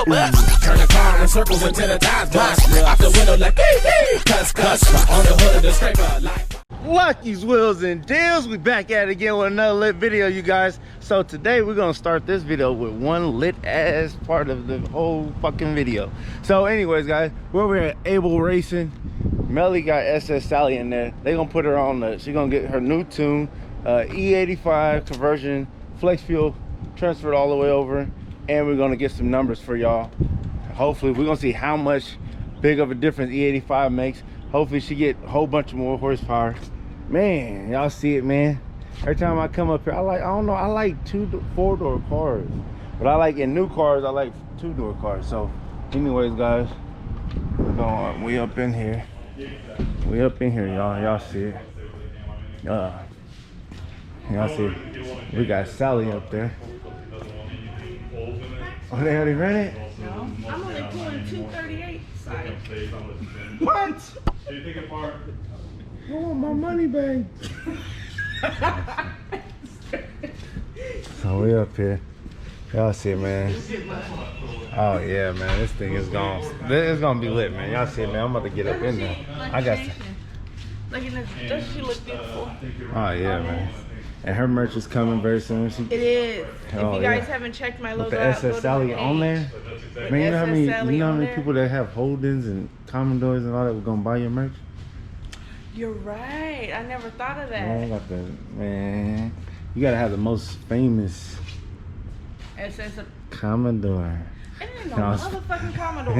Turn the car in circles until the times bust. Out the window like cuss. On the hood of the scraper like. Lucky's Wheels and Deals, we back at it again with another lit video, you guys. So today we're gonna start this video with one lit ass part of the whole fucking video. So anyways, guys, we're over here at Able Racing. Mellie got SS Sally in there. They gonna put her on the, she gonna get her new tune, E85 conversion, flex fuel, transferred all the way over, and we're gonna get some numbers for y'all. Hopefully we're gonna see how much big of a difference E85 makes. Hopefully she get a whole bunch more horsepower. Man, y'all see it, man. Every time I come up here, I don't know, I like four-door cars. But I like, in new cars, I like two-door cars. So anyways, guys, we up in here. We up in here, y'all. Y'all see it. Y'all see it. We got Sally up there. Oh, they already ran it? No, I'm only pulling 238 side. What? I want my money back. So we up here. Y'all see it, man. Oh yeah, man. This thing is gone. It's gonna be lit, man. Y'all see it, man. I'm about to get up in there. I got some. Look at this. Does she look beautiful? Oh yeah, man. And her merch is coming very soon. It is. If you guys haven't checked my logo out, with the SS Sally on there. Man, you know how many people that have Holdens and Commodores and all that were gonna buy your merch? You're right. I never thought of that. Man, you gotta have the most famous SS Commodore. It ain't no motherfucking Commodore.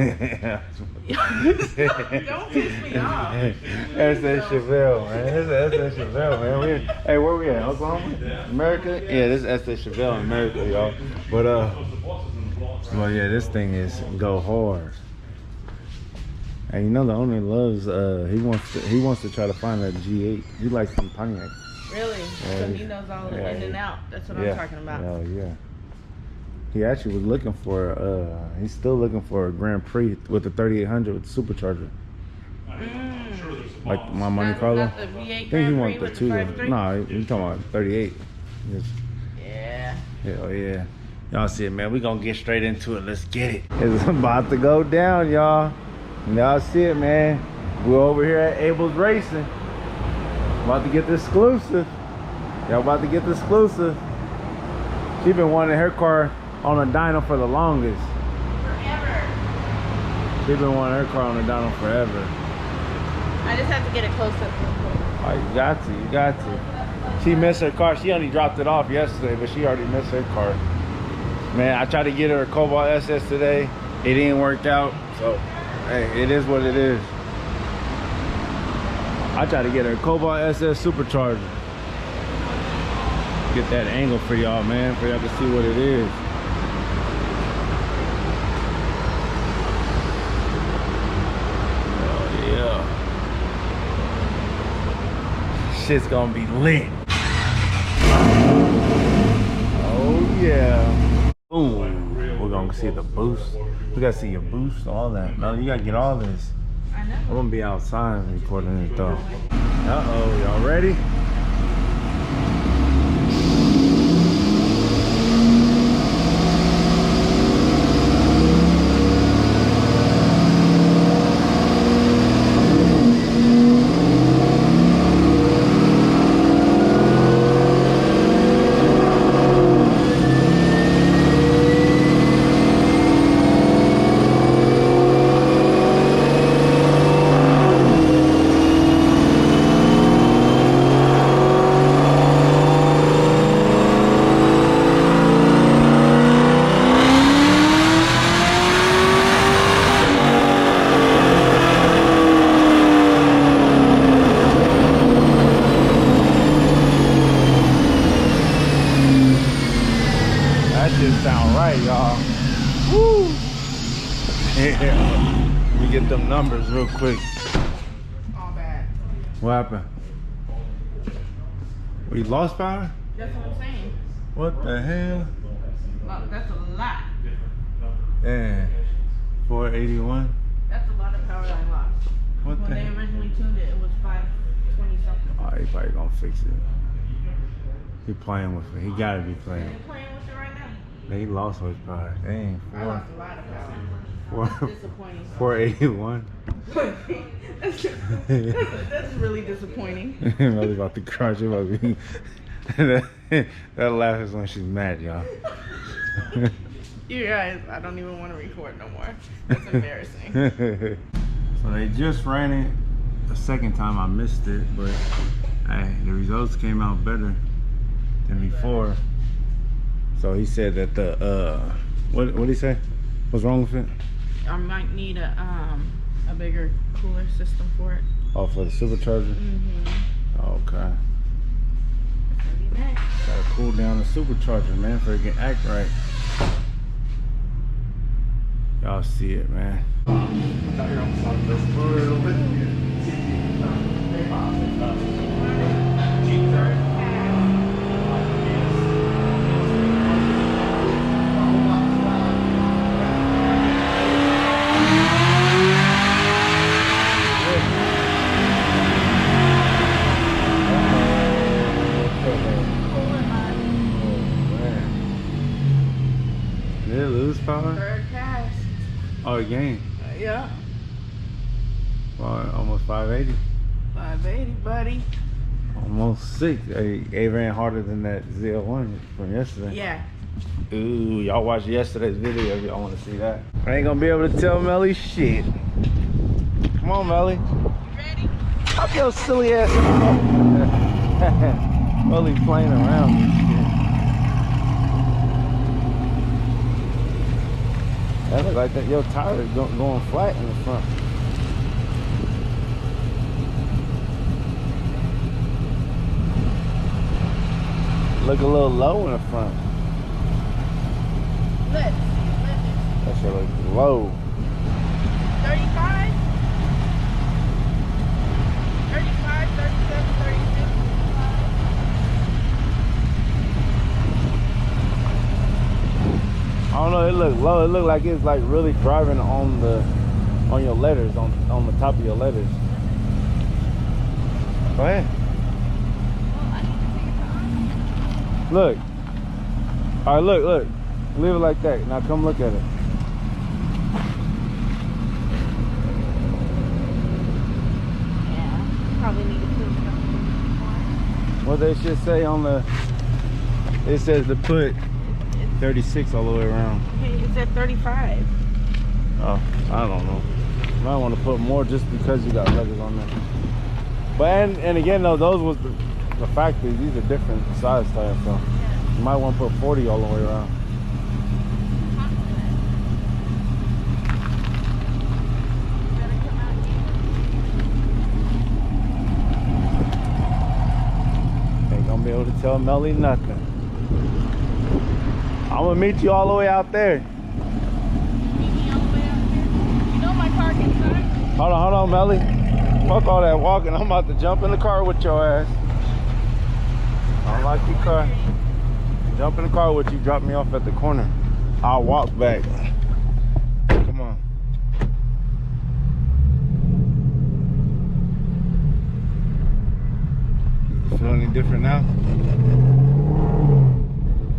Don't piss me off. SS Chevelle, man. This is SS Chevelle, man. Hey, where we at? Oklahoma? America? Yeah, this is SS Chevelle in America, y'all. But well, yeah, this thing is go hard. And you know the owner loves he wants to try to find a G8. He likes some Pontiac. Really? So he knows all the in and out. That's what I'm talking about. Oh yeah. He actually was looking for he's still looking for a Grand Prix with the 3800 with the supercharger. Like my Monte Carlo. Not the V8 I think he wanted the 2. No, he's talking about 38. Yeah. Hell yeah. Y'all see it, man. We gonna get straight into it. Let's get it. It's about to go down, y'all. Y'all see it, man. We're over here at Abel's Racing. About to get the exclusive. Y'all about to get the exclusive. She been wanting her car on a dyno for the longest. Forever. She been wanting her car on a dyno forever. I just have to get it close up real quick. Oh, you got to. She missed her car. She only dropped it off yesterday, but she already missed her car. Man, I tried to get her a Cobalt SS today. It didn't work out, so hey, it is what it is. I tried to get her a Cobalt SS supercharger. Get that angle for y'all, man, for y'all to see what it is. Oh yeah. Shit's gonna be lit. Oh yeah. Boom. We're gonna see the boost. We gotta see your boost, all that. No, you gotta get all this. I know. I'm gonna be outside recording it though. Uh-oh, y'all ready? Sound right, y'all. Woo! Yeah. Let me get them numbers real quick. All bad. What happened? We lost power? That's what I'm saying. What the hell? Well, that's a lot. Yeah. 481. That's a lot of power I lost. What when the they heck? originally tuned it, it was 520 something. Oh, he probably gonna fix it. He playing with it. He gotta be playing. You're playing with it right now. They lost horsepower. Dang. I lost a lot of power. That's disappointing. 481. That's really disappointing. Mellie about to crush. She about to be. That laugh is when she's mad, y'all. You guys, I don't even want to record no more. That's embarrassing. So they just ran it the second time. I missed it, but hey, the results came out better than before. So he said that the what did he say? What's wrong with it? I might need a bigger cooler system for it. Oh, for the supercharger. Okay. Gotta cool down the supercharger, man, for it can act right. Y'all see it, man. Did it lose power? Third pass. Oh, it gained. Yeah. Well, almost 580. 580, buddy. Almost 6. It ran harder than that ZL1 from yesterday. Yeah. Ooh, y'all watched yesterday's video if y'all want to see that. I ain't gonna be able to tell Mellie shit. Come on, Mellie. You ready? Hop your silly ass up. Mellie playing around and shit. That look like that. Your tire is going flat in the front. Look a little low in the front. Let's see. That shit look low. 35? 35, 37, 36, 35. I don't know, it look low. It look like it's like really driving on your letters, on the top of your letters. Go ahead. Look. All right, look. Leave it like that. Now come look at it. Yeah, probably need to put something. What they should say on the, it says to put 36 all the way around. Hey, it's at 35. Oh, I don't know. You might want to put more just because you got letters on there. But and again though, those was the factory. These are different size tires, so you might want to put 40 all the way around. Ain't gonna be able to tell Mellie nothing. I'm gonna meet you all the way out there. Meet me all the way out here. You know my car can start. Hold on, Mellie. Fuck all that walking. I'm about to jump in the car with your ass. Unlock your car. Jump in the car with you. Drop me off at the corner. I'll walk back. Come on. You feel any different now?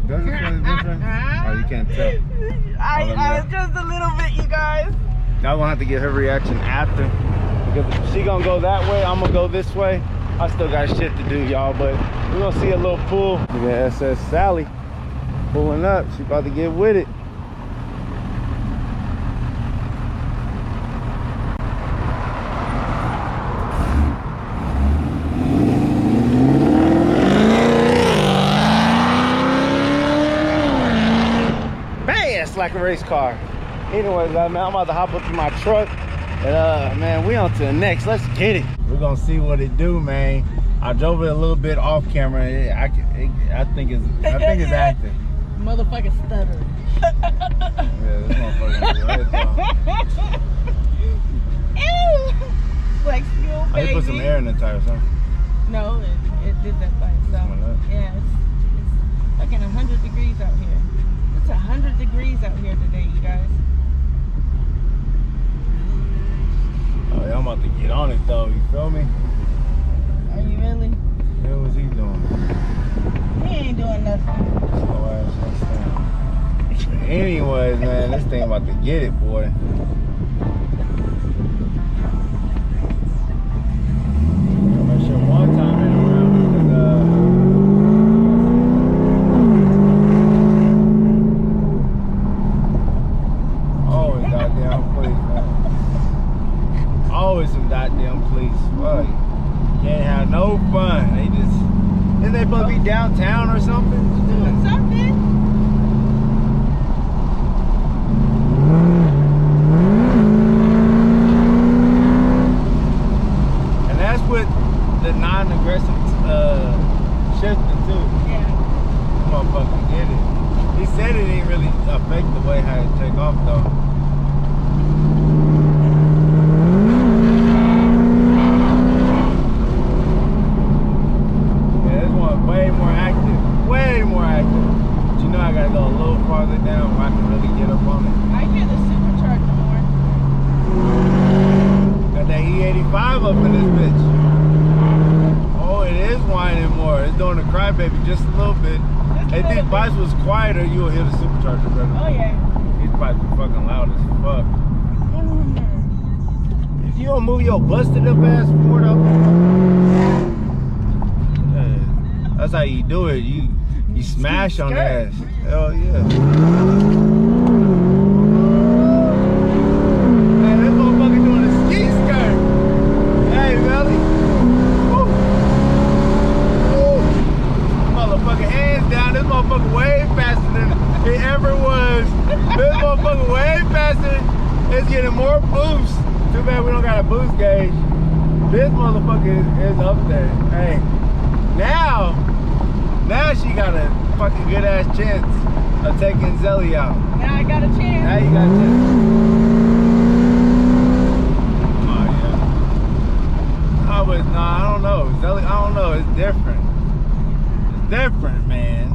Does it feel any different? Oh, you can't tell. I just a little bit, you guys. Y'all gonna have to get her reaction after, because she gonna go that way, I'm gonna go this way. I still got shit to do, y'all, but we're gonna see a little pool. Look at SS Sally pulling up. She about to get with it. Fast like a race car. Anyways, man, I'm about to hop up in my truck, and man, we on to the next. Let's get it. We're gonna see what it do, man. I drove it a little bit off camera. I think it's active. Motherfucking stuttering. Yeah, this motherfucker. Ew. Like skill, I just put some air in the tires, huh? No, it did that by itself. Yeah, it's fucking 100 degrees out here. It's 100 degrees out here today, you guys. Oh yeah, I'm about to get on it though, you feel me? Are you really? Yeah, what's he doing? He ain't doing nothing. Slow ass, next time. Anyways, man, this thing about to get it, boy. Make sure one time ain't around because always goddamn police, man. Always some goddamn police. Fuck. Can't have no fun. They just, isn't they supposed to be downtown or something? Doing something. And that's with the non-aggressive shifting too. Yeah. Motherfucker get it. He said it didn't really affect the way how it take off though. Way more active. But you know I gotta go a little farther down where I can really get up on it. I hear the supercharger more. Got that E85 up in this bitch. Oh, it is whining more. It's doing the crybaby just a little bit. If these bikes was quieter, you will hear the supercharger better. Oh yeah. These bikes are fucking loud as fuck. If you don't move your busted up ass Ford up, that's how you do it. You smash on the ass. Hell yeah. Man, this motherfucker doing a ski skirt. Hey, Mellie. Woo. Woo. Motherfucker hands down. This motherfucker way faster than it ever was. This motherfucker way faster. It's getting more boost. Too bad we don't got a boost gauge. This motherfucker is up there. Hey. Now she got a fucking good ass chance of taking Zelly out. Now I got a chance. Now you got a chance. Oh yeah. I don't know. Zelly, I don't know. It's different. It's different, man.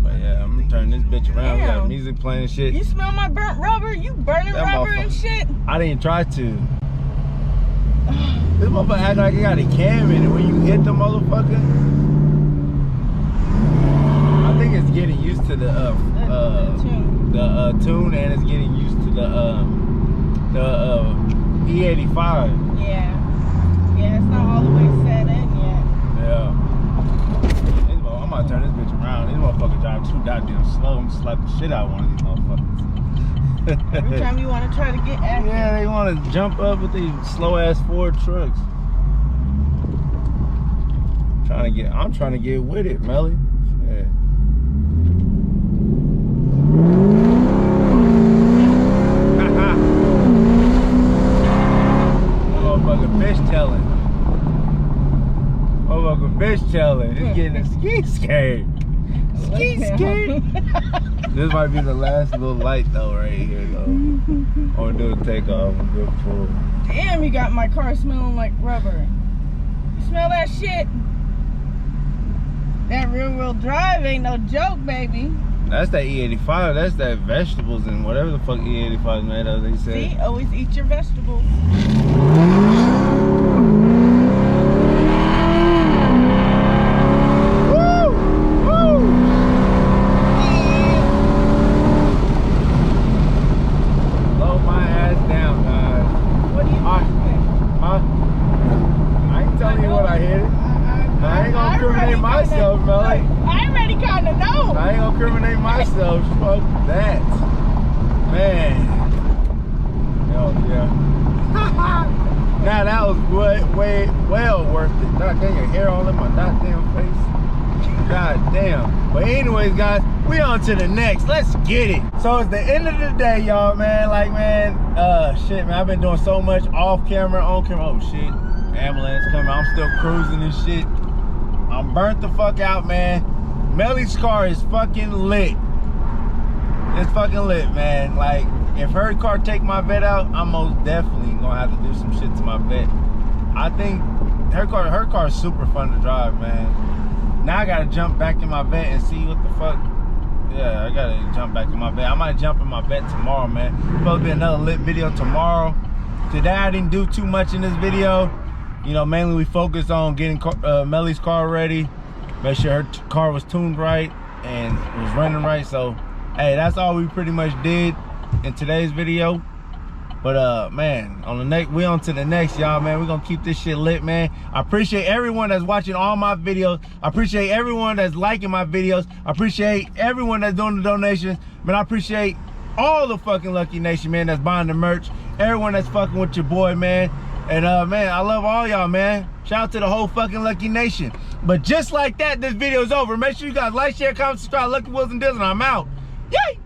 But yeah, I'm gonna turn this bitch around. We got music playing and shit. You smell my burnt rubber? You burning That rubber and shit? I didn't try to. This motherfucker act like it got a cam in it. When you hit the motherfucker, I think it's getting used to the tune, and it's getting used to the E85. Yeah, it's not all the way set in yet. Yeah. I'm about to turn this bitch around. These motherfuckers drive too goddamn slow. I'm gonna slap the shit out of one of these motherfuckers. Every time you want to try to get active. Yeah, they want to jump up with these slow ass Ford trucks. I'm trying to get with it, Mellie. Yeah. Motherfucker fishtailing. Motherfucker fishtailing. It's getting a ski skirt. Ski skirt. This might be the last little light though, right here though. I'm gonna do a takeoff. I'm good pull. Damn, you got my car smelling like rubber. You smell that shit? That rear wheel drive ain't no joke, baby. That's that E85. That's that vegetables and whatever the fuck E85 is made of, they say. See, always eat your vegetables. Myself, Mellie. I already kind of know. I ain't gonna incriminate myself. Fuck that, man. Hell yeah. Now that was way well worth it. God damn, your hair all in my goddamn face. God damn. But anyways, guys, we on to the next. Let's get it. So it's the end of the day, y'all, man. Like, man, shit, man. I've been doing so much off camera, on camera. Oh shit, ambulance coming. I'm still cruising and shit. I'm burnt the fuck out, man. Mellie's car is fucking lit. It's fucking lit, man. Like, if her car take my vet out, I'm most definitely gonna have to do some shit to my vet. I think her car is super fun to drive, man. Now I gotta jump back in my vet and see what the fuck. Yeah, I gotta jump back in my vet. I might jump in my vet tomorrow, man. Supposed to be another lit video tomorrow. Today I didn't do too much in this video. You know, mainly we focused on getting Mellie's car ready, make sure her car was tuned right and was running right. So hey, that's all we pretty much did in today's video. But man, on the next, we on to the next, y'all, man. We're gonna keep this shit lit, man. I appreciate everyone that's watching all my videos. I appreciate everyone that's liking my videos. I appreciate everyone that's doing the donations. Man, I appreciate all the fucking Lucky Nation, man, that's buying the merch. Everyone that's fucking with your boy, man. And man, I love all y'all, man. Shout out to the whole fucking Lucky Nation. But just like that, this video is over. Make sure you guys like, share, comment, subscribe. Lucky Wills and Deals, and I'm out. Yay!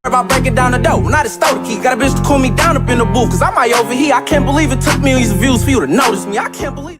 About breaking down the dough, not a stole the key. Got a bitch to cool me down up in the booth, cause I might overheat. I can't believe it took millions of views for you to notice me. I can't believe